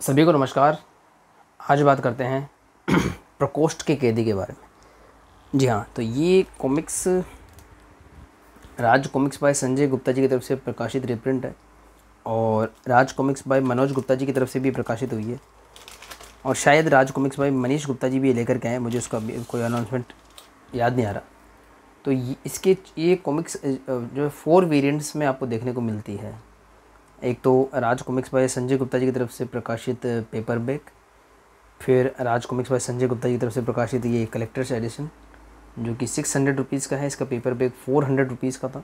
सभी को नमस्कार। आज बात करते हैं प्रकोष्ठ के कैदी के बारे में। जी हाँ, तो ये comics Raj comics by Sanjay Gupta ji की तरफ से प्रकाशित रिप्रिंट है और राज कॉमिक्स बाय मनोज गुप्ता जी की तरफ से भी प्रकाशित हुई है और शायद राज कॉमिक्स बाय मनीष गुप्ता जी भी ये लेकर के आए, मुझे उसका कोई अनाउंसमेंट याद नहीं आ रहा। तो ये कॉमिक्स जो है 4 वेरिएंट्स में आपको देखने को मिलती है। एक तो राज कॉमिक्स बाय संजय गुप्ता जी की तरफ से प्रकाशित पेपर बैक, फिर राज कॉमिक्स बाय संजय गुप्ता जी की तरफ से प्रकाशित ये कलेक्टर्स एडिशन जो कि 600 रुपीज़ का है। इसका पेपर बैक 400 रुपीज़ का था।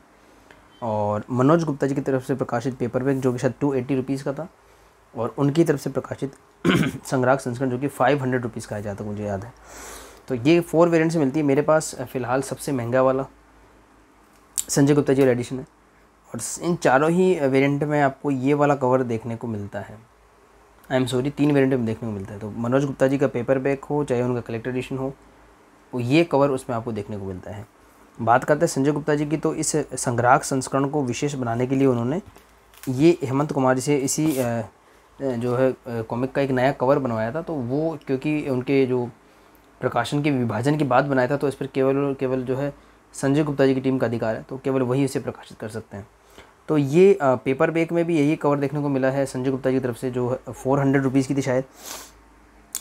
और मनोज गुप्ता जी की तरफ से प्रकाशित पेपर बैक जो कि शायद 280 रुपीज़ का था और उनकी तरफ से प्रकाशित संग्राहक संस्करण जो कि 500 रुपीज़ का है, जहाँ तक मुझे याद है। तो ये 4 वेरिएंट से मिलती है। मेरे पास फ़िलहाल सबसे महंगा वाला संजय गुप्ता जी वाला एडिशन है और इन चारों ही वेरिएंट में आपको ये वाला कवर देखने को मिलता है। आई एम सॉरी, 3 वेरिएंट में देखने को मिलता है। तो मनोज गुप्ता जी का पेपर बैक हो चाहे उनका कलेक्टर एडिशन हो, वो ये कवर उसमें आपको देखने को मिलता है। बात करते हैं संजय गुप्ता जी की, तो इस संग्राहक संस्करण को विशेष बनाने के लिए उन्होंने ये हेमंत कुमार जी से इसी जो है कॉमिक का एक नया कवर बनवाया था। तो वो क्योंकि उनके जो प्रकाशन के विभाजन की बात बनाया था, तो इस पर केवल जो है संजय गुप्ता जी की टीम का अधिकार है, तो केवल वही इसे प्रकाशित कर सकते हैं। तो ये पेपर बैक में भी यही कवर देखने को मिला है संजय गुप्ता जी की तरफ से, जो 400 रुपीज़ की थी शायद,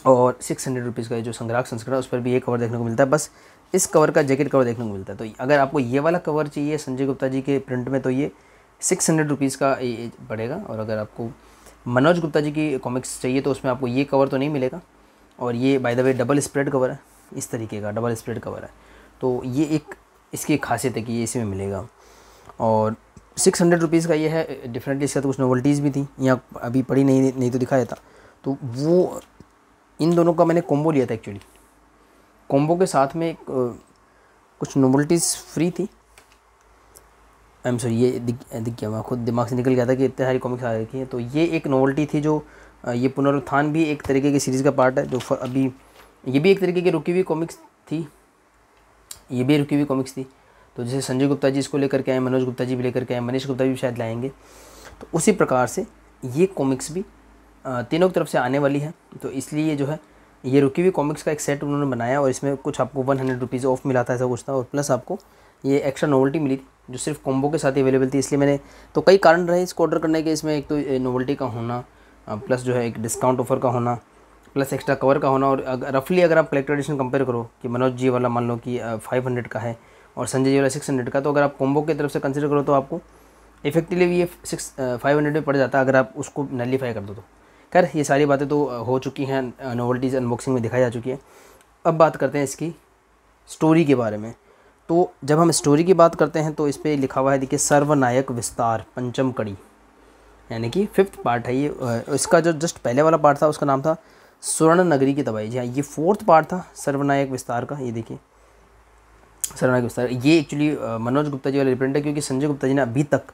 और 600 रुपीज़ का जो संग्राहक संस्करण है उस पर भी ये कवर देखने को मिलता है। बस इस कवर का जैकेट कवर देखने को मिलता है। तो अगर आपको ये वाला कवर चाहिए संजय गुप्ता जी के प्रिंट में, तो ये 600 रुपीज़ का पड़ेगा। और अगर आपको मनोज गुप्ता जी की कॉमिक्स चाहिए तो उसमें आपको ये कवर तो नहीं मिलेगा। और ये by the way double spread cover है, इस तरीके का डबल स्प्रेड कवर है। तो ये एक इसकी खासियत है कि ये इसी में मिलेगा। और 600 रुपीज़ का ये है। डेफिनेटली इसका तो कुछ नोवेल्टीज़ भी थी, यहाँ अभी पड़ी नहीं तो दिखाया था। तो वो इन दोनों का मैंने कॉम्बो लिया था एक्चुअली। कॉम्बो के साथ में कुछ नोवेल्टीज़ फ्री थी। आई एम सॉरी, ये दिख गया, मैं खुद दिमाग से निकल गया था कि इतने सारी कॉमिक्स आ रखी हैं। तो ये एक नोवेल्टी थी जो ये पुनरुत्थान भी एक तरीके की सीरीज़ का पार्ट है, जो अभी ये भी एक तरीके की रुकी हुई कॉमिक्स थी। ये भी रुकी हुई कॉमिक्स थी। तो जैसे संजय गुप्ता जी इसको लेकर के आए, मनोज गुप्ता जी भी लेकर के आए, मनीष गुप्ता भी शायद लाएंगे, तो उसी प्रकार से ये कॉमिक्स भी तीनों की तरफ से आने वाली है। तो इसलिए जो है ये रुकी हुई कॉमिक्स का एक सेट उन्होंने बनाया और इसमें कुछ आपको 100 रुपीज़ ऑफ मिला था, ऐसा कुछ था। और प्लस आपको ये एक्स्ट्रा नोवेल्टी मिली थी जो सिर्फ कॉम्बो के साथ ही अवेलेबल थी। इसलिए मैंने तो कई कारण रहे इसको ऑर्डर करने के। इसमें एक तो नोवेल्टी का होना, प्लस जो है एक डिस्काउंट ऑफर का होना, प्लस एक्स्ट्रा कवर का होना। और रफली अगर आप कलेक्टर एडिशन कंपेयर करो कि मनोज जी वाला मान लो कि 500 का है और संजय जी वाला 600 का, तो अगर आप कॉम्बो की तरफ से कंसिडर करो तो आपको इफेक्टिवली ये 500 में पड़ जाता है अगर आप उसको नलीफाई कर दो तो। खैर, ये सारी बातें तो हो चुकी हैं, नोवेल्टीज़ अनबॉक्सिंग में दिखाई जा चुकी है। अब बात करते हैं इसकी स्टोरी के बारे में। तो जब हम स्टोरी की बात करते हैं तो इस पर लिखा हुआ है, देखिए, सर्वनायक विस्तार पंचम कड़ी, यानी कि 5th पार्ट है ये। इसका जो जस्ट पहले वाला पार्ट था उसका नाम था स्वर्ण नगरी की तबाही। जी हाँ, ये 4th पार्ट था सर्वनायक विस्तार का। ये देखिए सर्वनायक विस्तार, ये एक्चुअली मनोज गुप्ता जी वाला रिप्रिंट है, क्योंकि संजय गुप्ता जी ने अभी तक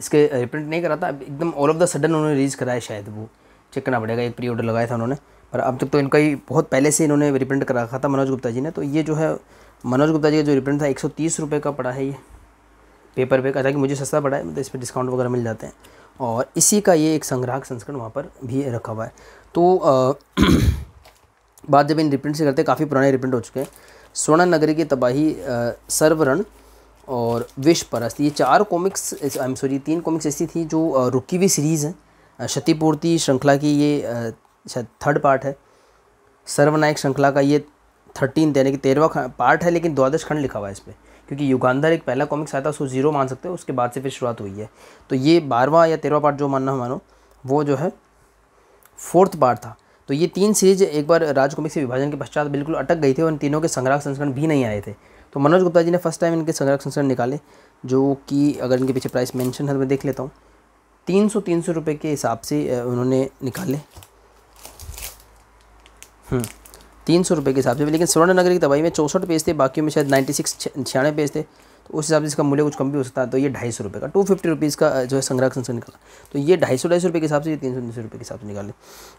इसके रिप्रिंट नहीं करा था। एकदम ऑल ऑफ द सडन उन्होंने रिलीज़ कराया, शायद वो चेक करना पड़ेगा, एक प्री ऑर्डर लगाया था उन्होंने, पर अब तक तो इनका ही बहुत पहले से इन्होंने रिप्रिंट करा रखा था मनोज गुप्ता जी ने। तो ये जो है मनोज गुप्ता जी का जो रिप्रिंट था 130 रुपये का पड़ा है ये पेपर बैक। हालांकि मुझे सस्ता पड़ा है, मतलब इस पर डिस्काउंट वगैरह मिल जाते हैं। और इसी का ये एक संग्राहक संस्करण वहाँ पर भी रखा हुआ है। तो बात जब इन रिप्रिंट से करते हैं, काफ़ी पुराने रिप्रिंट हो चुके हैं। स्वर्ण नगरी की तबाही, सर्वरण और विष परस्त, ये 4 comics, I am sorry 3 comics ऐसी थी जो रुकी हुई सीरीज़ है। क्षतिपूर्ति श्रृंखला की ये शायद 3rd पार्ट है। सर्वनायक श्रृंखला का ये 13 यानी कि 13वां पार्ट है, लेकिन 12 खंड लिखा हुआ है इस पर, क्योंकि युगांधर एक पहला कॉमिक्स आया था, उसको 0 मान सकते हो, उसके बाद से फिर शुरुआत हुई है। तो ये 12वां या 13वां पार्ट जो मानना मानो, वो जो है 4th पार्ट था। तो ये 3 सीरीज एक बार राज कॉमिक्स के विभाजन के पश्चात बिल्कुल अटक गई थी और इन तीनों के संग्राहक संस्करण भी नहीं आए थे। तो मनोज गुप्ता जी ने फर्स्ट टाइम इनके संग्राहक संस्करण निकाले, जो कि अगर इनके पीछे प्राइस मेंशन है तो मैं देख लेता हूँ, 300 रुपये के हिसाब से उन्होंने निकाले। 300 रुपये के हिसाब से। लेकिन स्वर्ण नगरी की तबाही में 64 पेज थे, बाकी में शायद 96 पेज थे, तो उस हिसाब से इसका मूल्य कुछ कम भी हो सकता है। तो ये 250 रुपये का, 250 रुपीज़ का जो है संग्राहक संस्करण निकाला। तो ये 250 रुपये के हिसाब से, ये 300 रुपये के हिसाब से निकाले।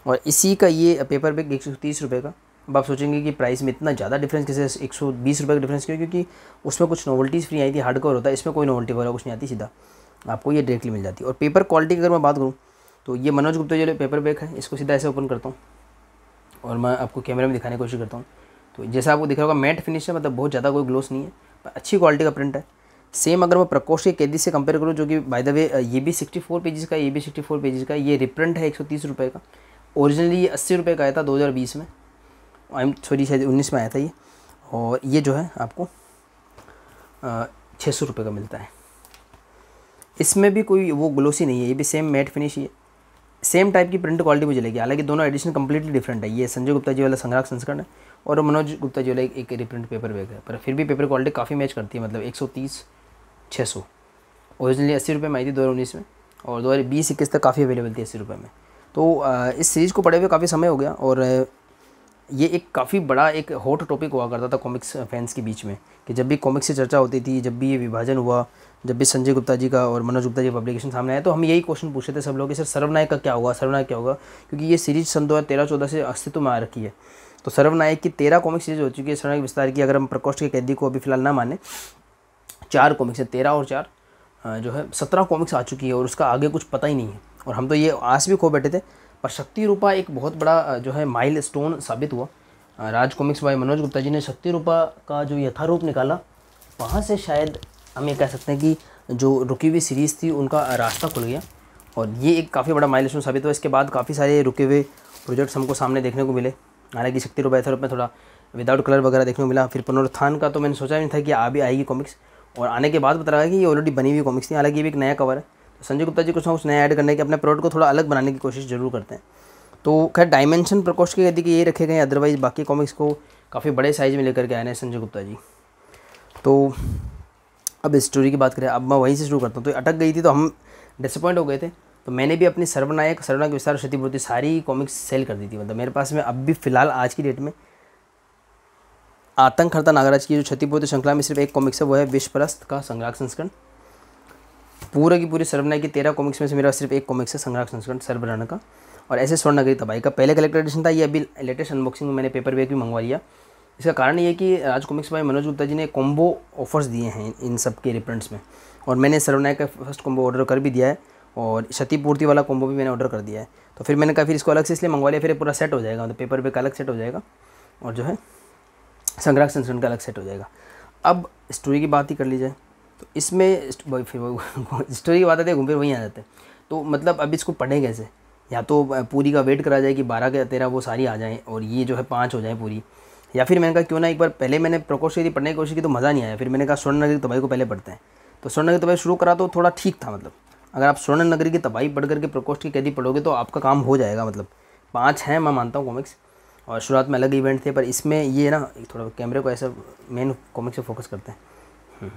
और इसी का ये पेपर बैग 130 रुपये का अब आप सोचेंगे कि प्राइस में इतना ज़्यादा डिफरेंस कैसे, 120 रुपये का डिफरेंस क्यों? क्योंकि उसमें कुछ नोवेल्टीज़ फ्री आई थी, हार्ड कवर होता है, इसमें कोई नोवेल्टी वगैरह कुछ नहीं आती, सीधा आपको ये डायरेक्टली मिल जाती है। और पेपर क्वालिटी की अगर मैं बात करूँ तो ये मनोज गुप्ता जी पेपर बैग है, इसको सीधा ऐसे ओपन करता हूँ और मैं आपको कैमरे में दिखाने की कोशिश करता हूँ। तो जैसा आपको दिख रहा होगा मैट फिनिश है, मतलब बहुत ज़्यादा कोई ग्लोस नहीं है, पर अच्छी क्वालिटी का प्रिंट है। सेम अगर मैं प्रकोष्ठ के कैदी से कंपेयर करूँ, जो कि बाय द वे ये भी 64 पेजेस का, ये भी 64 पेजेस का, ये रिप्रिंट है 130 रुपये का। ओरिजिनली ये 80 रुपये का आया था 2020 में, शायद 19 में आया था ये, और ये जो है आपको 600 रुपये का मिलता है। इसमें भी कोई वो ग्लोसी नहीं है, ये भी सेम मैट फिनिश ही है, सेम टाइप की प्रिंट क्वालिटी मुझे लगी। हालांकि दोनों एडिशन कंप्लीटली डिफरेंट है, ये संजय गुप्ता जी वाला संग्राहक संस्करण है और मनोज गुप्ता जी वाला एक रिप्रिंट पेपर बैग है, पर फिर भी पेपर क्वालिटी काफ़ी मैच करती है, मतलब 130 600। ओरिजिनली 80 रुपये में आई थी 2019 में, और 2020-21 तक काफ़ी अवेलेबल थी 80 रुपये में। तो इस सीरीज़ को पढ़े हुए काफ़ी समय हो गया, और ये एक काफ़ी बड़ा एक हॉट टॉपिक हुआ करता था कॉमिक्स फैंस के बीच में, कि जब भी कॉमिक्स से चर्चा होती थी, जब भी ये विभाजन हुआ, जब भी संजय गुप्ता जी का और मनोज गुप्ता जी पब्लिकेशन सामने आया, तो हम यही क्वेश्चन पूछते थे सब लोग कि सर सर्वनायक का क्या होगा, सर्वनायक क्या होगा, क्योंकि ये सीरीज सन 2013-14 से अस्तित्व में आ रखी है। तो सर्वनायक की 13 कॉमिक सीरीज हो चुकी है। सर्वनायक विस्तार की अगर हम प्रकोष्ठ के कैदी को अभी फिलहाल ना माने, 4 कॉमिक्स है, 13 और 4 जो है 17 कॉमिक्स आ चुकी है, और उसका आगे कुछ पता ही नहीं है। और हम तो ये आस भी खो बैठे थे, पर शक्ति रूपा एक बहुत बड़ा जो है माइल स्टोन साबित हुआ। राज कॉमिक्स बाय मनोज गुप्ता जी ने शक्ति रूपा का जो यथारूप निकाला, वहाँ से शायद हम ये कह सकते हैं कि जो रुकी हुई सीरीज़ थी उनका रास्ता खुल गया, और ये एक काफ़ी बड़ा माइलस्टोन साबित हुआ। इसके बाद काफ़ी सारे रुके हुए प्रोजेक्ट्स हमको सामने देखने को मिले। हालांकि शक्ति रूपा यथारूप में थोड़ा विदाउट कलर वगैरह देखने को मिला। फिर पुनरुत्थान का तो मैंने सोचा नहीं था कि भी आएगी कॉमिक्स, और आने के बाद पता लगा कि ये ऑलरेडी बनी हुई कॉमिक्स थी। हालांकि ये भी एक नया कवर है, तो संजय गुप्ता जी कुछ ना कुछ नया ऐड करने के, अपने प्रोडक्ट को थोड़ा अलग बनाने की कोशिश जरूर करते हैं। तो खैर डायमेंशन प्रकोष्ठ के कैदी के ये रखे गए, अदरवाइज बाकी कॉमिक्स को काफ़ी बड़े साइज़ में लेकर के आए हैं संजय गुप्ता जी। तो अब स्टोरी की बात करें, अब मैं वहीं से शुरू करता हूँ। तो अटक गई थी, तो हम डिसअपॉइंट हो गए थे, तो मैंने भी अपनी सर्वनायक विस्तार, क्षतिपूर्ति सारी कॉमिक्स सेल कर दी थी। मतलब मेरे पास में अब भी फ़िलहाल आज की डेट में आतंकहर्ता नागराज की जो क्षतिपूर्ति श्रृंखला में सिर्फ एक कॉमिक्स है, वो है विश्वपरस्त का संग्राहक संस्करण। पूरा की पूरी सर्वनायक की 13 कॉमिक्स में से मेरा सिर्फ एक कॉमिक्स है संग्राहक संस्करण सर्वरण का, और ऐसे स्वर्णनगरी तबाही का पहले कलेक्टर एडिशन था। ये अभी लेटेस्ट अनबॉक्सिंग में मैंने पेपर बैग भी मंगवा लिया। इसका कारण ये है कि राज कॉमिक्स बाय मनोज गुप्ता जी ने कॉम्बो ऑफर्स दिए हैं इन सब के रिप्रिंट्स में, और मैंने सर्वनायक का फर्स्ट कॉम्बो ऑर्डर कर भी दिया है, और क्षतिपूर्ति वाला कॉम्बो भी मैंने ऑर्डर कर दिया है। तो फिर मैंने कहा फिर इसको अलग से इसलिए मंगवा लिया, फिर पूरा सेट हो जाएगा, मतलब पेपर बैग का अलग सेट हो जाएगा, और जो है संग्राहक संस्करण का अलग सेट हो जाएगा। अब स्टोरी की बात ही कर ली जाए, तो इसमें फिर स्टोरी की बात आती है, घूम फिर वहीं आ जाते हैं। तो मतलब अब इसको पढ़ें कैसे? या तो पूरी का वेट करा जाए कि 12 के 13 वो सारी आ जाएं, और ये जो है 5 हो जाए पूरी, या फिर मैंने कहा क्यों ना एक बार पहले मैंने प्रकोष्ठ यदि पढ़ने की कोशिश की तो मज़ा नहीं आया, फिर मैंने कहा स्वर्ण नगरी की तबाही को पहले पढ़ते हैं। तो स्वर्ण नगरी की तबाही शुरू करा तो थोड़ा ठीक था, मतलब अगर आप स्वर्ण नगरी की तबाही पढ़ करके प्रकोष्ठ की कैदी पढ़ोगे तो आपका काम हो जाएगा। मतलब 5 हैं मैं मानता हूँ कॉमिक्स, और शुरुआत में अलग इवेंट थे, पर इसमें ये ना थोड़ा कैमरे को ऐसा मेन कॉमिक्स से फोकस करते हैं।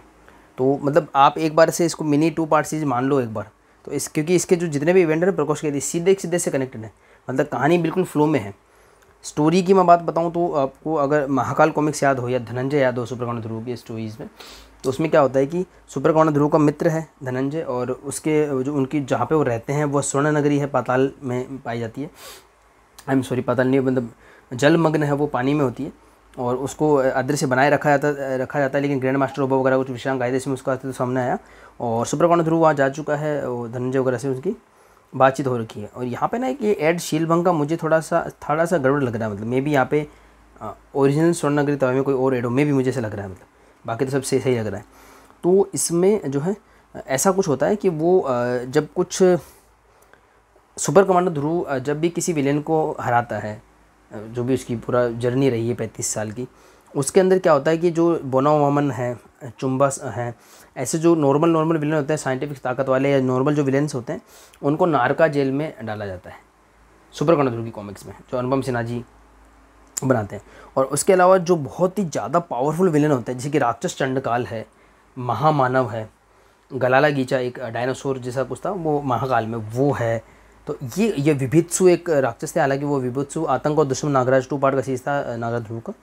तो मतलब आप एक बार से इसको मिनी 2 पार्ट सीरीज मान लो एक बार, तो क्योंकि इसके जो जितने भी इवेंट हैं प्रकोष्ठ के सीधे से कनेक्टेड है, मतलब कहानी बिल्कुल फ्लो में है। स्टोरी की मैं बात बताऊं तो आपको अगर महाकाल कॉमिक्स याद हो या धनंजय याद हो सुप्रकर्ण ध्रुव की स्टोरीज़ में, तो उसमें क्या होता है कि सुप्रकर्ण ध्रुव का मित्र है धनंजय, और उसके जो उनकी जहाँ पे वो रहते हैं वो स्वर्ण नगरी है, पाताल में पाई जाती है। पाताल नहीं, मतलब जलमग्न है, वो पानी में होती है, और उसको अदृश्य बनाए रखा जाता है, लेकिन ग्रैंड मास्टर रोबो वगैरह कुछ विषयांक आए थे, इसमें उसका अस्तित्व सामने आया, और सुप्रकर्ण ध्रुव वहाँ जा चुका है, और धनंजय वगैरह से उसकी बातचीत हो रखी है। और यहाँ पे ना एक ये एड शीलभंग का मुझे थोड़ा सा गड़बड़ लग रहा है, मतलब मे बी यहाँ पे ओरिजिनल स्वर्ण नगरी तबाही में कोई और एड हो, मे भी मुझे ऐसा लग रहा है, मतलब बाकी तो सब सही लग रहा है। तो इसमें जो है ऐसा कुछ होता है कि वो जब कुछ सुपर कमांडर ध्रुव जब भी किसी विलेन को हराता है, जो भी उसकी पूरा जर्नी रही है 35 साल की, उसके अंदर क्या होता है कि जो बोनावामन है, चुम्बस है, ऐसे जो नॉर्मल विलेन होते हैं, साइंटिफिक ताकत वाले या नॉर्मल जो विलेन्स होते हैं, उनको नारका जेल में डाला जाता है सुप्रकर्ण ध्रुव की कॉमिक्स में, जो अनुपम सिन्हा जी बनाते हैं। और उसके अलावा जो बहुत ही ज़्यादा पावरफुल विलेन होते हैं, जैसे कि राक्षस चंडकाल है, महामानव है, गलाला गीचा एक डायनासोर जैसा कुछ था, वो महाकाल में वो है। तो ये विभित्सु एक राक्षस थे, हालांकि वो विभित्सु आतंक और दुश्मन नागराज 2 पार्ट का सीरीज था नागराज ध्रुव का।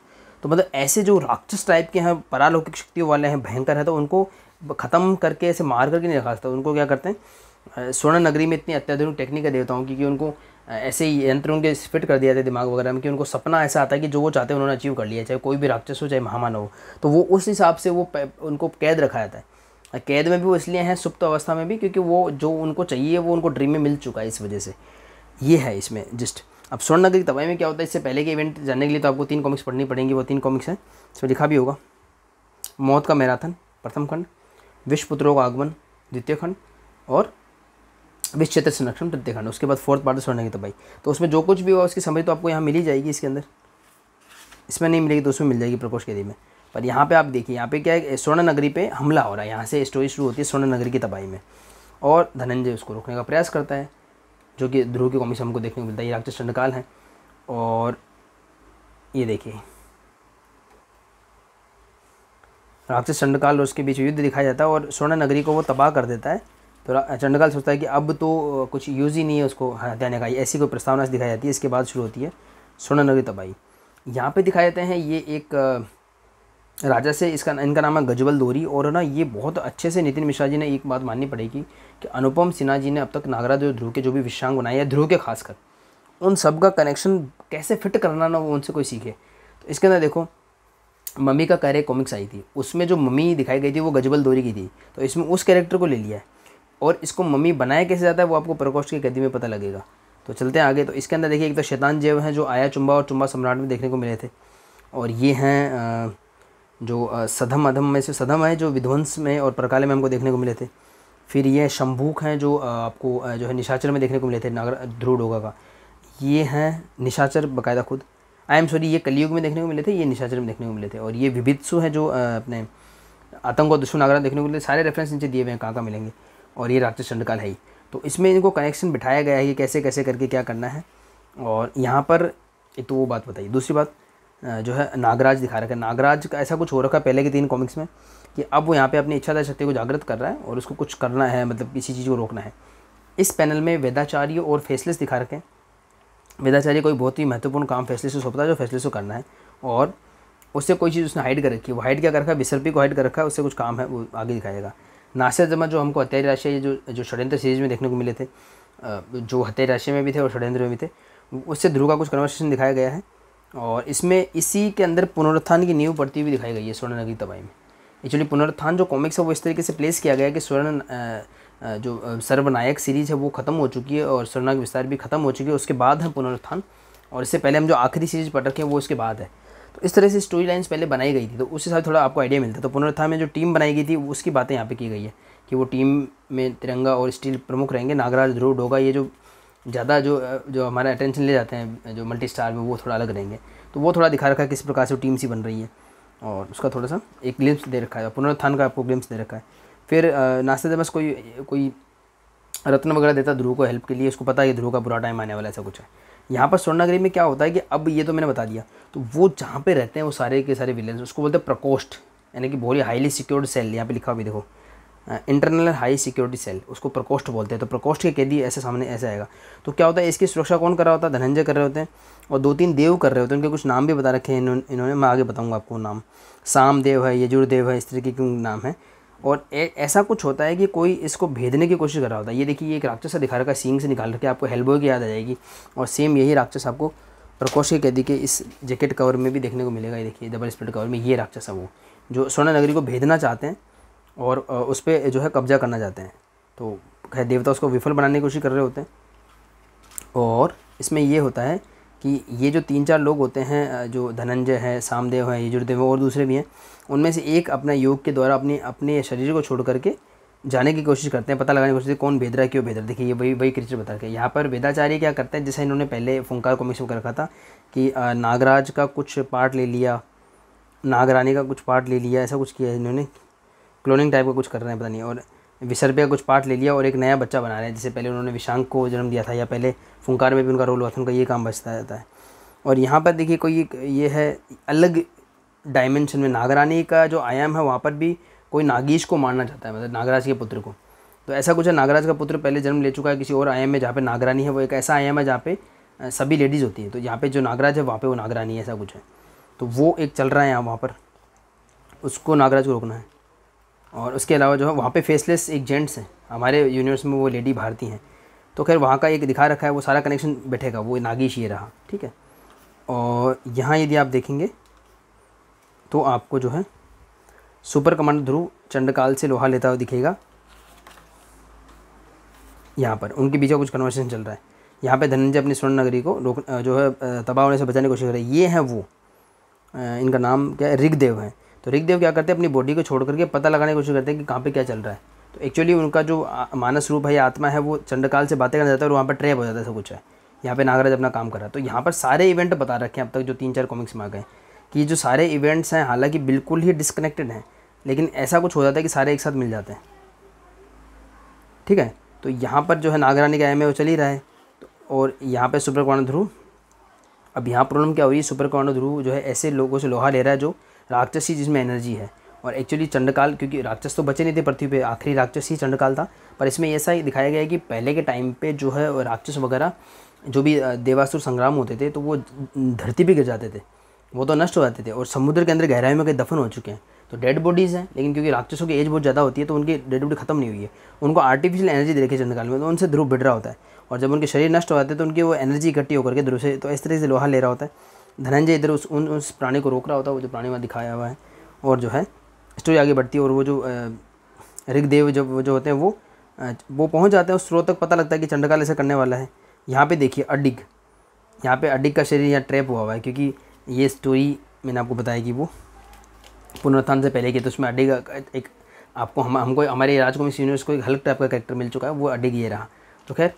तो मतलब ऐसे जो राक्षस टाइप के हैं, परालौकिक शक्तियों वाले हैं, भयंकर है, तो उनको ख़त्म करके ऐसे मार करके नहीं रखा सकता। उनको क्या करते हैं, स्वर्ण नगरी में इतनी अत्याधुनिक टेक्निक है देवताओं की कि उनको ऐसे ही यंत्र उनके फिट कर दिया जाता है दिमाग वगैरह में कि उनको सपना ऐसा आता है कि जो वो चाहते हैं उन्होंने अचीव कर लिया, चाहे कोई भी राक्षस हो चाहे महामानव हो। तो वो उस हिसाब से वो उनको कैद रखा जाता है। कैद में भी वो इसलिए हैं सुप्त अवस्था में भी क्योंकि वो जो उनको चाहिए वो उनको ड्रीम में मिल चुका है, इस वजह से ये है इसमें जस्ट। अब स्वर्ण नगरी तबाही में क्या होता है, इससे पहले के इवेंट जानने के लिए तो आपको 3 कॉमिक्स पढ़नी पड़ेंगी। वो 3 कॉमिक्स हैं, इसमें लिखा भी होगा। मौत का मैराथन प्रथम खंड, विश्वपुत्रों का आगमन द्वितीय खंड, और विश्व क्षेत्र संरक्षण तृतीय खंड। उसके बाद 4th पार्ट स्वर्ण नगरी तबाही। तो उसमें जो कुछ भी होगा उसकी समझ तो आपको यहाँ मिल ही जाएगी इसके अंदर। इसमें नहीं मिलेगी तो उसमें मिल जाएगी प्रकोष्ठ कैदी में। पर यहाँ पे आप देखिए, यहाँ पे क्या है, स्वर्ण नगरी पे हमला हो रहा है। यहाँ से स्टोरी शुरू होती है स्वर्ण नगरी की तबाही में, और धनंजय उसको रोकने का प्रयास करता है, जो कि ध्रुव की कॉमिक्स हमको देखने को मिलता है। ये राक्षस चंडकाल है, और ये देखिए राक्षस चंडकाल और उसके बीच युद्ध दिखाया जाता है, और स्वर्ण नगरी को वो तबाह कर देता है। तो चंडकाल सोचता है कि अब तो कुछ यूज़ ही नहीं है उसको हटाने का, ऐसी कोई प्रस्तावना दिखाई जाती है। इसके बाद शुरू होती है स्वर्ण नगरी तबाही। यहाँ पे दिखाए जाते हैं ये एक राजा से, इनका नाम है गजबल दोरी। और ना ये बहुत अच्छे से नितिन मिश्रा जी ने एक बात माननी पड़ेगी कि अनुपम सिन्हा जी ने अब तक नागराज और ध्रुव के जो भी विषयांग बनाए हैं, ध्रुव के खासकर, उन सब का कनेक्शन कैसे फिट करना ना वो उनसे कोई सीखे। तो इसके अंदर देखो, मम्मी का कैरेक्टर कॉमिक्स आई थी, उसमें जो मम्मी दिखाई गई थी वो गजबल दोरी की थी। तो इसमें उस कैरेक्टर को ले लिया है, और इसको मम्मी बनाया कैसे जाता है वो आपको प्रकोष्ठ की कैदी में पता लगेगा। तो चलते हैं आगे। तो इसके अंदर देखिए, एक तो शैतान जेव हैं जो आया चुंबा और चुंबा सम्राट में देखने को मिले थे, और ये हैं जो सधम अधम में से सधम है जो विध्वंस में और प्रकाले में हमको देखने को मिले थे। फिर ये शंभूक हैं जो आपको जो है निशाचर में देखने को मिले थे, ध्रुव डोगा का। ये हैं निशाचर बाकायदा खुद, ये कलयुग में देखने को मिले थे, ये निशाचर में देखने को मिले थे। और ये विभित्सु है जो अपने आतंक और दुश्मन नागराज देखने को मिले। सारे रेफरेंस नीचे दिए हुए हैं कहाँ कहाँ मिलेंगे। और ये राक्षस चंडकाल है ही। तो इसमें इनको कनेक्शन बिठाया गया है कि कैसे कैसे करके क्या करना है। और यहाँ पर एक तो वो बात बताइए। दूसरी बात जो है नागराज दिखा रखा है। नागराज का ऐसा कुछ हो रखा है पहले के 3 कॉमिक्स में कि अब वो यहाँ पे अपनी इच्छाधारी शक्ति को जागृत कर रहा है और उसको कुछ करना है, मतलब किसी चीज़ को रोकना है। इस पैनल में वेदाचार्य और फेसलेस दिखा रखे हैं। वेदाचार्य कोई बहुत ही महत्वपूर्ण काम फेसलेस को सौंपता है जो फेसलेस को करना है, और उससे कोई चीज़ उसने हाइड कर रखी है। वो हाइड क्या कर रखा है, विसर्पी को हाइड कर रखा है, उससे कुछ काम है वो आगे दिखाएगा। नासिर जमा जो हमको हत्यारी राशि है, जो षड्यंत्र सीरीज में देखने को मिले थे, जो हत्यारी राशि में भी थे और षड्यंत्र में भी थे, उससे ध्रुव का कुछ कन्वर्सेशन दिखाया गया है। और इसमें इसी के अंदर पुनरुत्थान की नींव पड़ती हुई दिखाई गई है स्वर्ण नगरी तबाही में। एक्चुअली पुनरुत्थान जो कॉमिक्स है वो इस तरीके से प्लेस किया गया है कि स्वर्ण जो सर्वनायक सीरीज़ है वो ख़त्म हो चुकी है और स्वर्णाग विस्तार भी ख़त्म हो चुकी है, उसके बाद है पुनरुत्थान। और इससे पहले हम जो आखिरी सीरीज पढ़ रखे हैं वो इसके बाद है। तो इस तरह से स्टोरी लाइन्स पहले बनाई गई थी, तो उससे साथ थोड़ा आपको आइडिया मिलता है। तो पुनरुत्थान में जो टीम बनाई गई थी उसकी बातें यहाँ पे की गई है कि वो टीम में तिरंगा और स्टील प्रमुख रहेंगे। नागराज, ध्रुव, डोगा, ये जो ज़्यादा जो हमारा अटेंशन ले जाते हैं जो मल्टी स्टार में, वो थोड़ा अलग रहेंगे। तो वो थोड़ा दिखा रखा है किस प्रकार से टीम सी बन रही है, और उसका थोड़ा सा एक ग्लिम्स दे रखा है। पुनरुत्थान का आपको ग्लिम्स दे रखा है। फिर नासिर जमस कोई रत्न वगैरह देता ध्रुव को हेल्प के लिए, उसको पता है कि ध्रुव का बुरा टाइम आने वाला, ऐसा कुछ है। यहाँ पर स्वर्ण नगरी में क्या होता है कि अब ये तो मैंने बता दिया, तो वो जहाँ पे रहते हैं वो सारे के सारे विलेंस, उसको बोलते हैं प्रकोष्ठ, यानी कि बहुत ही हाईली सिक्योर्ड सेल। यहाँ पे लिखा हुआ भी देखो, इंटरनल हाई सिक्योरिटी सेल, उसको प्रकोष्ठ बोलते हैं। तो प्रकोष्ठ के कैदी ऐसे सामने ऐसे आएगा। तो क्या होता है, इसकी सुरक्षा कौन कर रहा होता है, धनंजय कर रहे होते हैं, और 2-3 देव कर रहे होते हैं। उनके कुछ नाम भी बता रखे हैं इन्होंने, मैं आगे बताऊँगा आपको नाम। सामदेव है, यजुर्देव है, इस तरीके के नाम है। और ऐसा कुछ होता है कि कोई इसको भेदने की कोशिश कर रहा होता है। ये देखिए, ये एक राक्षस दिखा रखा है, सींग से निकाल रखे, आपको हेलबॉय की याद आ जाएगी। और सेम यही राक्षस आपको प्रकोष्ठ के कैदी के इस जैकेट कवर में भी देखने को मिलेगा। ये देखिए डबल स्प्लिट कवर में ये राक्षस है वो, जो स्वर्ण नगरी को भेदना चाहते हैं और उस पर जो है कब्जा करना चाहते हैं। तो खैर देवता उसको विफल बनाने की कोशिश कर रहे होते हैं। और इसमें ये होता है कि ये जो 3-4 लोग होते हैं, जो धनंजय है, सामदेव है, यजुर्देव और दूसरे भी हैं, उनमें से एक अपना योग के द्वारा अपने शरीर को छोड़ करके जाने की कोशिश करते हैं, पता लगाने की कोशिश करते हैं कौन भेद रहा है, क्यों भेद रहा है। देखिए ये वही क्रिएचर बता के यहाँ पर वेदाचार्य क्या करते हैं, जैसे इन्होंने पहले फुंकार कॉमिक्स में कर रखा था कि नागराज का कुछ पार्ट ले लिया, नागरानी का कुछ पार्ट ले लिया, ऐसा कुछ किया इन्होंने, क्लोनिंग टाइप का कुछ कर रहे हैं पता नहीं, और विसर्पे का कुछ पार्ट ले लिया और एक नया बच्चा बना रहे हैं। जैसे पहले उन्होंने विशांक को जन्म दिया था, या पहले फुंकार में भी उनका रोल हुआ था, उनका ये काम बचता जाता है। और यहाँ पर देखिए कोई ये है अलग डायमेंशन में, नागरानी का जो आयाम है वहाँ पर भी कोई नागेश को मारना चाहता है, मतलब नागराज के पुत्र को। तो ऐसा कुछ है, नागराज का पुत्र पहले जन्म ले चुका है किसी और आयाम में जहाँ पे नागरानी है। वो एक ऐसा आयाम है जहाँ पे सभी लेडीज़ होती है, तो यहाँ पे जो नागराज है वहाँ पे वो नागरानी है, ऐसा कुछ है। तो वो एक चल रहा है यहाँ, वहाँ पर उसको नागराज को रोकना है। और उसके अलावा जो है वहाँ पे फेसलेस एक जेंट्स हैं, हमारे यूनिवर्स में वो लेडी भारती हैं, तो खैर वहाँ का एक दिखा रखा है, वो सारा कनेक्शन बैठेगा, वो नागेश ये रहा, ठीक है। और यहाँ यदि आप देखेंगे तो आपको जो है सुपर कमांडर ध्रुव चंडकाल से लोहा लेता हुआ दिखेगा। यहाँ पर उनके बीच में कुछ कन्वर्सेशन चल रहा है। यहाँ पे धनंजय अपनी स्वर्ण नगरी को रोक जो है तबाह होने से बचाने की कोशिश कर रहे हैं। ये है वो, इनका नाम क्या है, ऋगदेव है। तो ऋगदेव क्या करते हैं, अपनी बॉडी को छोड़ करके पता लगाने की कोशिश करते हैं कि कहाँ पे क्या चल रहा है। तो एक्चुअली उनका जो मानस रूप है या आत्मा है वो चंडकाल से बातें करना जाता है और वहाँ पर ट्रैप हो जाता है, सब कुछ है। यहाँ पे नागराज अपना काम कर रहा है। तो यहाँ पर सारे इवेंट बता रखे हैं अब तक जो 3-4 कॉमिक्स में आ गए, कि जो सारे इवेंट्स हैं हालांकि बिल्कुल ही डिस्कनेक्टेड हैं, लेकिन ऐसा कुछ हो जाता है कि सारे एक साथ मिल जाते हैं, ठीक है। तो यहाँ पर जो है नागरानी का एम है वो चल ही रहा है। तो और यहाँ पे सुपर कमांडर ध्रुव, अब यहाँ प्रॉब्लम क्या हो रही है, सुपर कमांडर ध्रुव जो है ऐसे लोगों से लोहा ले रहा है जो राक्षसी जिसमें एनर्जी है। और एक्चुअली चंडकाल, क्योंकि राक्षस तो बचे नहीं थे पृथ्वी पे, आखिरी राक्षस ही चंडकाल था। पर इसमें ऐसा ही दिखाया गया है कि पहले के टाइम पे जो है राक्षस वगैरह जो भी देवासुर संग्राम होते थे तो वो धरती पे गिर जाते थे, वो तो नष्ट हो जाते थे और समुद्र के अंदर गहराई में कहीं दफन हो चुके हैं। तो डेड बॉडीज़ हैं, लेकिन क्योंकि राक्षसों की एज बहुत ज़्यादा होती है तो उनकी डेड बॉडी खत्म नहीं हुई है, उनको आर्टिफिशियल एनर्जी दे रखी है चंडकाल में, तो उनसे ध्रुव बिड़ रहा होता है। और जब उनके शरीर नष्ट हो जाते हैं तो उनकी वो एनर्जी इकट्ठी होकर के ध्रुव से, तो इस तरह से लोहा ले रहा होता है। धनंजय इधर उस प्राणी को रोक रहा होता है, वो जो प्राणी वहाँ दिखाया हुआ है। और जो है स्टोरी आगे बढ़ती है और वो जो ऋगदेव जो होते हैं वो पहुँच जाते हैं उस स्रोत तक, पता लगता है कि चंडकाल ऐसा करने वाला है। यहाँ पे देखिए अडिग, यहाँ पे अडिग का शरीर यहाँ ट्रैप हुआ हुआ है, क्योंकि ये स्टोरी मैंने आपको बताया कि वो पुनरुत्थान से पहले की, तो उसमें अडिग एक आपको हमको हमारे राजकुमार यूनिवर्स को एक हल्क टाइप का कैरेक्टर मिल चुका है, वो अडिग ये रहा। तो खैर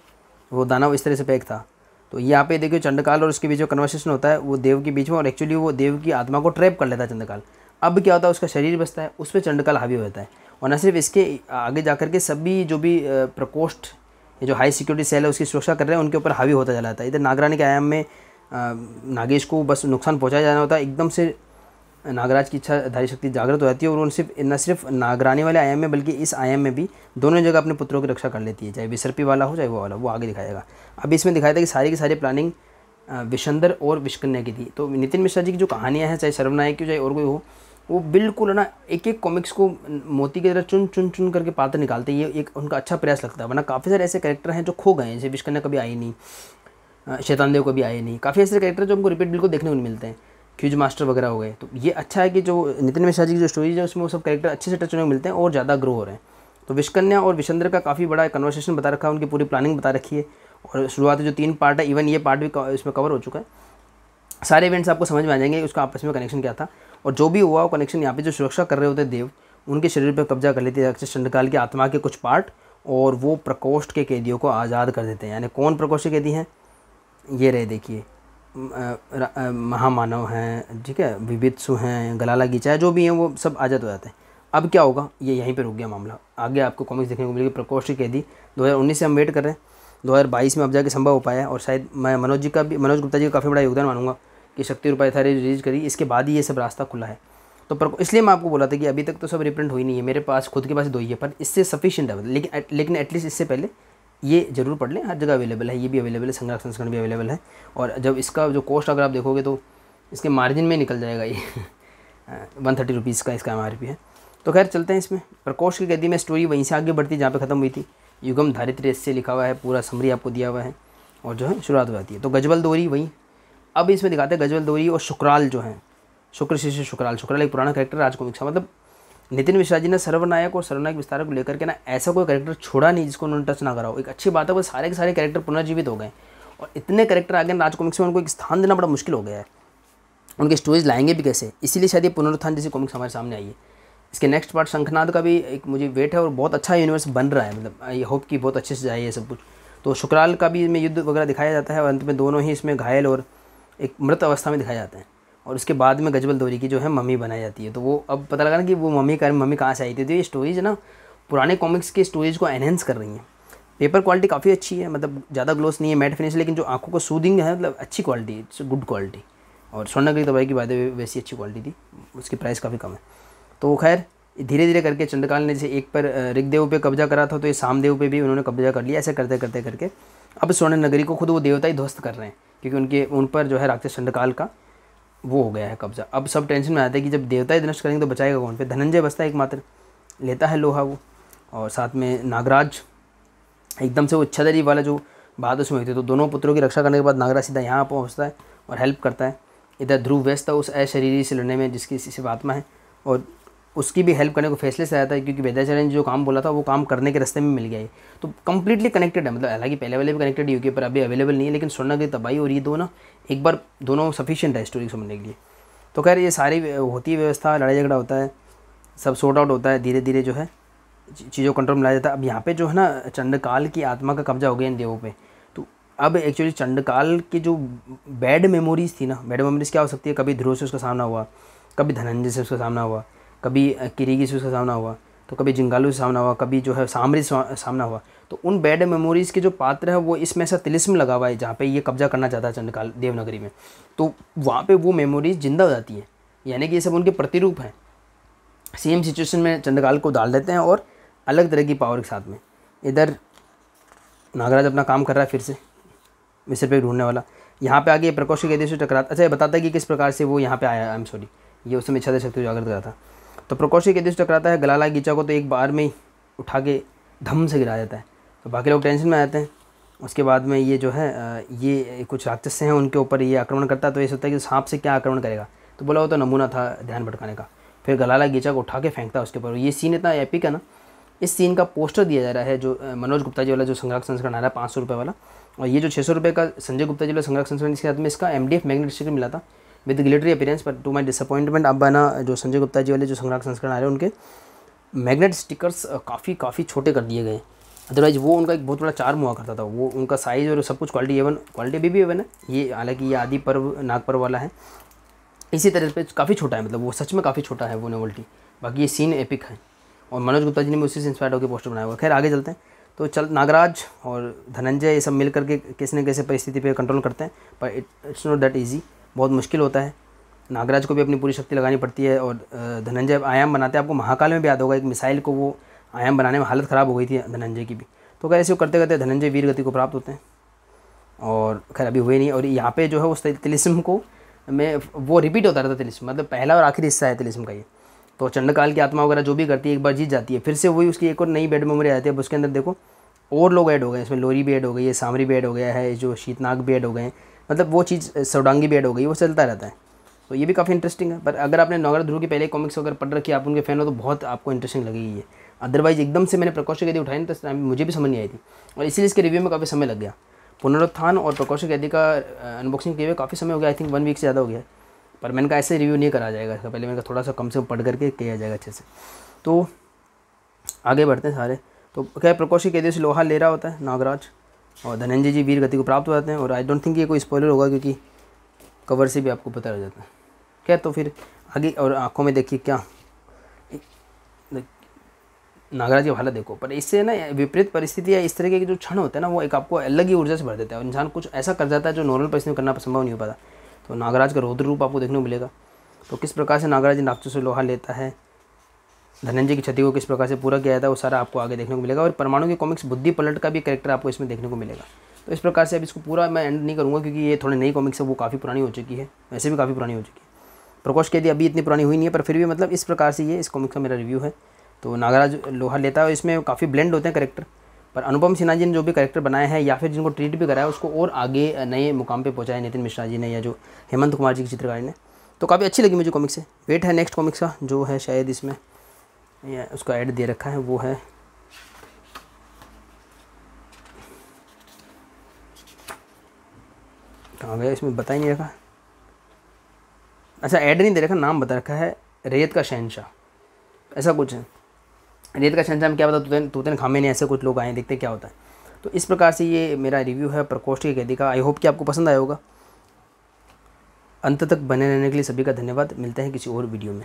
वो दानव इस तरह से पैक था। तो यहाँ पे देखिए चंडकाल और उसके बीच में कन्वर्सेशन होता है वो देव के बीच में, और एक्चुअली वो देव की आत्मा को ट्रैप कर लेता है चंडकाल। अब क्या होता है, उसका शरीर बचता है, उस पर चंडकाल हावी हो जाता है। और न सिर्फ इसके आगे जा के सभी जो भी प्रकोष्ठ, ये जो हाई सिक्योरिटी सेल है उसकी सुरक्षा कर रहे हैं, उनके ऊपर हावी होता चला जाता है। इधर नागरानी के आयाम में नागेश को बस नुकसान पहुँचाया जाना होता है। एकदम से नागराज की इच्छाधारी शक्ति जागृत हो जाती है और उन न सिर्फ नागरानी वाले आयाम में बल्कि इस आयाम में भी दोनों जगह अपने पुत्रों की रक्षा कर लेती है, चाहे विसर्पी वाला हो चाहे वो वाला, वो आगे दिखाएगा। अभी इसमें दिखाया था कि सारी की सारी प्लानिंग विशंदर और विष्कन्या की थी। तो नितिन मिश्रा जी की जो कहानियाँ हैं, चाहे सर्वनायक की चाहे और कोई हो, वो बिल्कुल ना एक एक कॉमिक्स को मोती की तरह चुन करके पात्र निकालते हैं। ये एक उनका अच्छा प्रयास लगता है, वरना काफ़ी सारे ऐसे कैरेक्टर हैं जो खो गए हैं, जैसे विष्कन्या कभी आई नहीं, शैतान देव कभी आए नहीं, काफ़ी ऐसे कैरेक्टर जो हमको रिपीट बिल्कुल देखने को नहीं मिलते हैं, क्यूज मास्टर वगैरह हो गए। तो ये अच्छा है कि जो नितिन मिश्रा जी की जो स्टोरीज है उसमें वो सब कैरेक्टर अच्छे से टच होने को मिलते हैं और ज़्यादा ग्रो हो रहे हैं। तो विष्कन्या और विशंदर का काफ़ी बड़ा कन्वर्सेशन बता रखा है, उनकी पूरी प्लानिंग बता रखी है। और शुरुआती जो 3 पार्ट है, इवन ये पार्ट भी इसमें कवर हो चुका है। सारे इवेंट्स आपको समझ में आ जाएंगे उसका आपस में कनेक्शन क्या था, और जो भी हुआ वो कनेक्शन यहाँ पे जो सुरक्षा कर रहे होते देव, उनके शरीर पर कब्जा कर लेते हैं चंडकाल की आत्मा के कुछ पार्ट, और वो प्रकोष्ठ के कैदियों को आज़ाद कर देते हैं। यानी कौन प्रकोष्ठ के कैदी हैं, ये रहे देखिए, महामानव हैं, ठीक है, विवित्सु हैं, गलाला गीचा, जो भी हैं वो सब आज़ाद हो जाते हैं। अब क्या होगा, ये यहीं पे रुक गया मामला, आगे आपको कॉमिक्स देखने को मिलेगी। प्रकोष्ठ के कैदी 2019 से हम वेट कर रहे हैं, 2022 में अब जाके संभव हो पाया। और शायद मैं मनोज गुप्ता जी का काफ़ी बड़ा योगदान मानूंगा कि शक्ति रूपा यथारी रिलीज करी, इसके बाद ही ये सब रास्ता खुला है। तो इसलिए मैं आपको बोला था कि अभी तक तो सब रिप्रिंट हुई नहीं है, मेरे पास खुद के पास 2 ही है, पर इससे सफिशिएंट है। लेकिन एटलीस्ट इससे पहले ये जरूर पढ़ लें, हर जगह अवेलेबल है, ये भी अवेलेबल है, संग्रह संस्करण भी अवेलेबल है। और जब इसका जो कॉस्ट अगर आप देखोगे तो इसके मार्जिन में निकल जाएगा ये 130 रुपीज़ का इसका MRP है। तो खैर चलते हैं इसमें। प्रकोष्ठ की कैदी में स्टोरी वहीं से आगे बढ़ती जहाँ पे ख़त्म हुई थी। युगम धारित्री से लिखा हुआ है, पूरा समरी आपको दिया हुआ है, और जो है शुरुआत हो जाती है। तो गजबल दोरी वही, अब इसमें दिखाते हैं गजबल दोरी और शुक्राल जो है, शुक्र शिष्य शुक्राल एक पुराना कैरेक्टर राज कॉमिक्स का। मतलब नितिन मिश्रा जी ने सर्वनायक और सर्वनायक विस्तारक को लेकर के ना ऐसा कोई कैरेक्टर छोड़ा नहीं जिसको उन्होंने टच ना करा हो। एक अच्छी बात है, वो सारे के सारे कैरेक्टर पुनर्जीवित हो गए, और इतने कैरेक्टर आ गए राज कॉमिक्स में, उनको एक स्थान देना बड़ा मुश्किल हो गया है। उनकी स्टोरीज लाएंगे भी कैसे, इसीलिए शायद ये पुनरुत्थान जैसी कॉमिक्स हमारे सामने आई है। इसके नेक्स्ट पार्ट शंखनाद का भी एक मुझे वेट है, और बहुत अच्छा यूनिवर्स बन रहा है, मतलब आई होप कि बहुत अच्छे से जाए ये सब कुछ। तो शुक्राल का भी इसमें युद्ध वगैरह दिखाया जाता है, और अंत में दोनों ही इसमें घायल और एक मृत अवस्था में दिखाए जाते हैं। और उसके बाद में गजबल दोरी की जो है मम्मी बनाई जाती है। तो वो अब पता लगा ना कि वो मम्मी कहाँ से आई थी। तो ये स्टोरीज ना पुराने कॉमिक्स की स्टोरीज को एनहेंस कर रही हैं। पेपर क्वालिटी काफ़ी अच्छी है, मतलब ज़्यादा ग्लोस नहीं है, मैट फिनिश, लेकिन जो आंखों को सूदिंग है, मतलब अच्छी क्वालिटी, इट्स गुड क्वालिटी। और स्वर्णगिरी दवाई की बातें वैसी अच्छी क्वालिटी थी, उसकी प्राइस काफ़ी कम है। तो खैर धीरे धीरे करके चंडकाल ने जैसे एक पर ऋगदेव पे कब्जा करा था, तो ये सामदेव पे भी उन्होंने कब्जा कर लिया। ऐसे करते करते करके अब स्वर्ण नगरी को खुद वो देवता ही ध्वस्त कर रहे हैं, क्योंकि उन पर जो है राक्षस चंडकाल का वो हो गया है कब्जा। अब सब टेंशन में आते हैं कि जब देवता ही नष्ट करेंगे तो बचाएगा कौन। पे धनंजय बचता है एकमात्र, लेता है लोहा वो, और साथ में नागराज एकदम से वो इच्छाधारी वाला जो बात उसमें हुई थी। तो दोनों पुत्रों की रक्षा करने के बाद नागराज सीधा यहाँ पहुँचता है और हेल्प करता है। इधर ध्रुव व्यस्त था उस अशरीरी से लड़ने में जिसकी सिर्फ आत्मा है, और उसकी भी हेल्प करने को फैसले से आया था, क्योंकि वेदाचार्य ने जो काम बोला था वो काम करने के रास्ते में मिल गया है। तो कंप्लीटली कनेक्टेड है, मतलब हालांकि पहले वाले भी कनेक्टेड ही होगी पर अभी अवेलेबल नहीं है, लेकिन स्वर्णागिरि तबाही और ये दो ना एक बार दोनों सफिशिएंट है स्टोरी समझने के लिए। तो खैर ये सारी होती है व्यवस्था, लड़ाई झगड़ा होता है, सब सॉर्ट आउट होता है, धीरे धीरे जो है चीज़ों कंट्रोल में लाया जाता है। अब यहाँ पे जो है ना चंडकाल की आत्मा का कब्जा हो गया इन देवों पे। तो अब एक्चुअली चंडकाल की जो बैड मेमोरीज़ थी ना, बैड मेमोरीज़ क्या हो सकती है, कभी ध्रुव से उसका सामना हुआ, कभी धनंजय से उसका सामना हुआ, कभी किरीगी से उसका सामना हुआ, तो कभी जिंगालू से सामना हुआ, कभी जो है सामरी से सामना हुआ। तो उन बैड मेमोरीज़ के जो पात्र है वो इसमें ऐसा तिलिस्म लगा हुआ है जहाँ पे ये कब्जा करना चाहता है चंडकाल देवनगरी में। तो वहाँ पे वो मेमोरीज जिंदा हो जाती है, यानी कि ये सब उनके प्रतिरूप हैं। सेम सिचुएशन में चंडकाल को डाल देते हैं और अलग तरह की पावर के साथ में। इधर नागराज अपना काम कर रहा है फिर से मिस्र पे ढूंढने वाला। यहाँ पे आगे प्रकोष्ठ के से टकराता, अच्छा ये बताता है कि किस प्रकार से वो यहाँ पे आया। आई एम सॉरी, ये उस समय इच्छा शक्ति उजागर करा था। तो प्रकोष्ठ के से टकराता है, गलाला गीचा को तो एक बार में ही उठा के धम से गिरा जाता है। तो बाकी लोग टेंशन में आ जाते हैं। उसके बाद में ये जो है ये कुछ राक्षस हैं उनके ऊपर ये आक्रमण करता है। तो ये सोचता है कि सांप से क्या आक्रमण करेगा, तो बोला वो तो नमूना था ध्यान भटकाने का। फिर गलाला गीचा को उठा के फेंकता है उसके ऊपर। ये सीन इतना एपिक है ना, इस सीन का पोस्टर दिया जा रहा है जो मनोज गुप्ता जी वाला जो संग्रह संस्करण आ रहा है 500 रुपये वाला, और ये जो 600 रुपये का संजय गुप्ता जी वाला संग्रह संस्करण इसके साथ में इसका MDF मैग्नेट स्टिकर मिला था विद गिलिटरी अपीयरेंस। पर टू माई डिसअपॉइंटमेंट अब बना जो संजय गुप्ता जी वाले जो संग्रह संस्करण आ रहे हैं उनके मैग्नेट स्टिकर्स काफ़ी छोटे कर दिए गए। अदरवाइज वो उनका एक बहुत बड़ा चार्म हुआ करता था, वो उनका साइज़ और सब कुछ क्वालिटी A1 क्वालिटी अभी भी A1 है। ये हालांकि ये आदि पर्व नाग पर्व वाला है, इसी तरह पे काफ़ी छोटा है, मतलब वो सच में काफ़ी छोटा है वो नोवेल्टी। बाकी ये सीन एपिक है और मनोज गुप्ता जी ने भी उसी से इंस्पायर होकर पोस्टर बनाया हुआ। खैर आगे चलते हैं। तो नागराज और धनंजय ये सब मिल करके किसी न किसी परिस्थिति पे कंट्रोल करते हैं, पर इट्स नॉट दैट ईजी, बहुत मुश्किल होता है। नागराज को भी अपनी पूरी शक्ति लगानी पड़ती है और धनंजय आयाम बनाते हैं। आपको महाकाल में भी याद होगा एक मिसाइल को वो आयाम बनाने में हालत ख़राब हो गई थी धनंजय की भी। तो कैसे करते करते धनंजय वीर गति को प्राप्त होते हैं और खैर अभी हुए नहीं। और यहाँ पे जो है उस तिलिस्म को में वो रिपीट होता रहता है तिलिस्म, मतलब पहला और आखिरी हिस्सा है तिलिस्म का ये। तो चंडकाल की आत्मा वगैरह जो भी करती है एक बार जीत जाती है, फिर से वही उसकी एक और नई बैड मेमोरी आती है। अब उसके अंदर देखो और लोग ऐड हो गए, इसमें लोरी भी ऐड हो गई है, सामरी भी ऐड हो गया है, जो शीतनाग भी ऐड हो गए हैं, मतलब वो चीज़ सौडांगी भी ऐड हो गई, वो चलता रहता है। तो ये भी काफ़ी इंटरेस्टिंग है। पर अगर आपने नागराज ध्रुव की पहले कॉमिक्स वगैरह पढ़ रखी है, आप उनके फैन हो तो बहुत आपको इंटरेस्टिंग लगेगी ये। अदरवाइज एकदम से मैंने प्रकोष्ठ कैदी उठाई तो टाइम मुझे भी समझ नहीं आई थी और इसीलिए इसके रिव्यू में काफ़ी समय लग गया। पुनरुत्थान और प्रकोष्ठ कैदी का अनबॉक्सिंग किए हुए काफ़ी समय हो गया, आई थिंक 1 वीक से ज़्यादा हो गया है। पर मैंने कहा ऐसे रिव्यू नहीं करा जाएगा इसका, पहले मैंने कहा थोड़ा सा कम से कम पढ़ करके किया जाएगा अच्छे से। तो आगे बढ़ते हैं सारे। तो क्या प्रकोष्ठ कैदी से लोहा ले रहा होता है नागराज और धनंजय जी वीर गति को प्राप्त हो जाते हैं। और आई डोंट थिंक ये कोई स्पॉइलर होगा क्योंकि कवर से भी आपको पता लग जाता है। क्या तो फिर आगे और आंखों में देखिए क्या नागराज की हालत देखो। पर इससे ना विपरीत परिस्थिति या इस तरह के जो क्षण होते हैं ना वो एक आपको अलग ही ऊर्जा से भर देता है और इंसान कुछ ऐसा कर जाता है जो नॉर्मल परिस्थिति में करना संभव नहीं हो पाता। तो नागराज का रौद्र रूप आपको देखने को मिलेगा। तो किस प्रकार से नागराज इन राक्षसों से लोहा लेता है, धनंजय की क्षति को किस प्रकार से पूरा किया जाता है, वो सारा आपको आगे देखने को मिलेगा। और परमाणु की कॉमिक्स बुद्धि पलट का भी कैरेक्टर आपको इसमें देखने को मिलेगा। तो इस प्रकार से अब इसको पूरा मैं एंड नहीं करूँगा क्योंकि ये थोड़ी नई कॉमिक्स है, वो काफ़ी पुरानी हो चुकी है, वैसे भी काफ़ी पुरानी हो चुकी है। प्रकोष्ठ कैदी अभी इतनी पुरानी हुई नहीं है, पर फिर भी मतलब इस प्रकार से ये इस कॉमिक्स का मेरा रिव्यू है। तो नागराज लोहा लेता है और इसमें काफ़ी ब्लेंड होते हैं कैरेक्टर। पर अनुपम सिन्हा जी ने जो भी कैरेक्टर बनाए हैं या फिर जिनको ट्रीट भी कराया उसको और आगे नए मुकाम पे पहुंचाया नितिन मिश्रा जी ने या जो हेमंत कुमार जी की चित्रकारी ने। तो काफ़ी अच्छी लगी मुझे कॉमिक्स से। वेट है नेक्स्ट कॉमिक्स का जो है शायद इसमें या उसका ऐड दे रखा है, वो है कहाँ गया, इसमें बता ही नहीं रखा। अच्छा ऐड नहीं दे रखा, नाम बता रखा है रेत का शहनशाह, ऐसा कुछ है। रेत का शहनशाह में क्या बता तूतन खामे ने ऐसे कुछ लोग आए, देखते क्या होता है। तो इस प्रकार से ये मेरा रिव्यू है प्रकोष्ठ की कैदी का। आई होप कि आपको पसंद आया होगा। अंत तक बने रहने के लिए सभी का धन्यवाद। मिलते हैं किसी और वीडियो में।